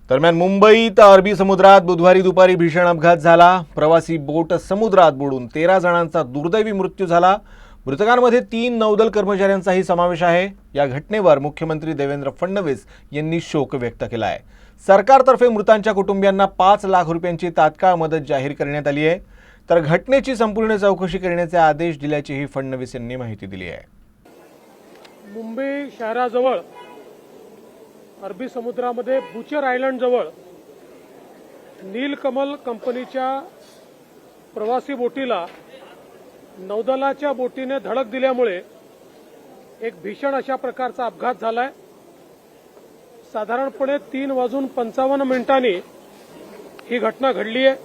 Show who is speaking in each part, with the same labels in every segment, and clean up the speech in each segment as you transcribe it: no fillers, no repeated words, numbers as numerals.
Speaker 1: दरम्यान मुंबईत अरबी समुद्रात बुधवारी दुपारी भीषण अपघात झाला। प्रवासी बोट समुद्रात बुडून 13 जणांचा दुर्दैवी मृत्यू झाला। मृतकांमध्ये 3 नौदल कर्मचाऱ्यांचाही समावेश आहे। या घटनेवर मुख्यमंत्री देवेंद्र फडणवीस यांनी शोक व्यक्त केला आहे। सरकारतर्फे मृतांच्या कुटुंबियांना 5 लाख रुपयांची तात्काळ मदत जाहीर करण्यात आली आहे। तर घटनेची संपूर्ण चौकशी करण्याचे आदेश दिल्याचीही फडणवीस यांनी माहिती दिली आहे।
Speaker 2: मुंबई शहराजवळ अरबी समुद्रामध्ये बुचर आयलंड जवळ नीलकमल कंपनीच्या प्रवासी बोटीला नौदलाच्या बोटीने धडक दिल्यामुळे एक भीषण अशा प्रकारचा अपघात झालाय। साधारणपणे 3:55 ही घटना घडली आहे।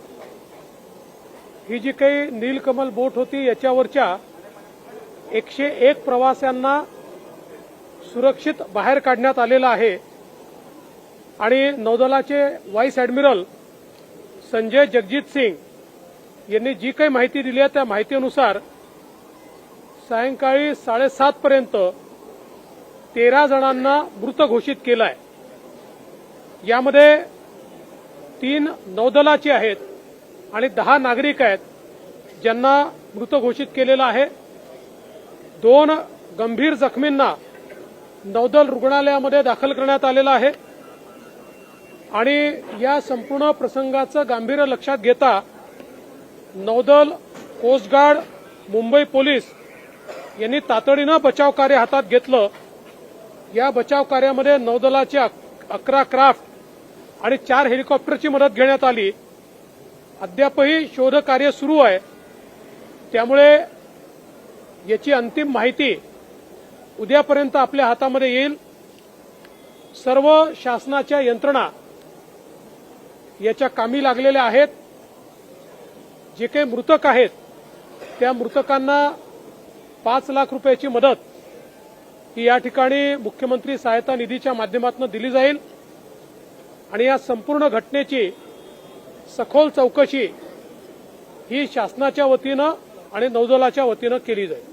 Speaker 2: ही जी काही नीलकमल बोट होती याच्यावरच्या 101 प्रवाशांना सुरक्षित बाहेर काढण्यात आलेला आहे आणि नौदलाचे व्हाईस ॲडमिरल संजय जगजीत सिंग यांनी जी काही माहिती दिली आहे त्या माहितीनुसार सायंकाळी 7:30 पर्यंत 13 जणांना मृत घोषित केलं आहे। यामध्ये 3 नौदलाचे आहेत आणि 10 नागरिक आहेत ज्यांना मृत घोषित केलेलं आहे। 2 गंभीर जखमींना नौदल रुग्णालयामध्ये दाखल करण्यात आलेलं आहे आणि या संपूर्ण प्रसंगाचं गांभीर्य लक्षात घेता नौदल, कोस्ट गार्ड, मुंबई पोलीस यांनी तातडीनं बचाव कार्य हातात घेतलं। या बचाव कार्यामध्ये नौदलाचे 11 क्राफ्ट आणि 4 हेलिकॉप्टरची मदत घेण्यात आली। अद्यापही शोध कार्य सुरू आहे, त्यामुळे याची अंतिम माहिती उद्यापर्यंत आपल्या हातामध्ये येईल। सर्व शासनाच्या यंत्रणा याच्या कामी लागलेल्या आहेत। जे काही मृतक आहेत त्या मृतकांना 5 लाख रुपयाची मदत ही या ठिकाणी मुख्यमंत्री सहायता निधीच्या माध्यमातून दिली जाईल आणि या संपूर्ण घटनेची सखोल चौकशी ही शासनाच्या वतीनं आणि नौदलाच्या वतीनं केली जाईल।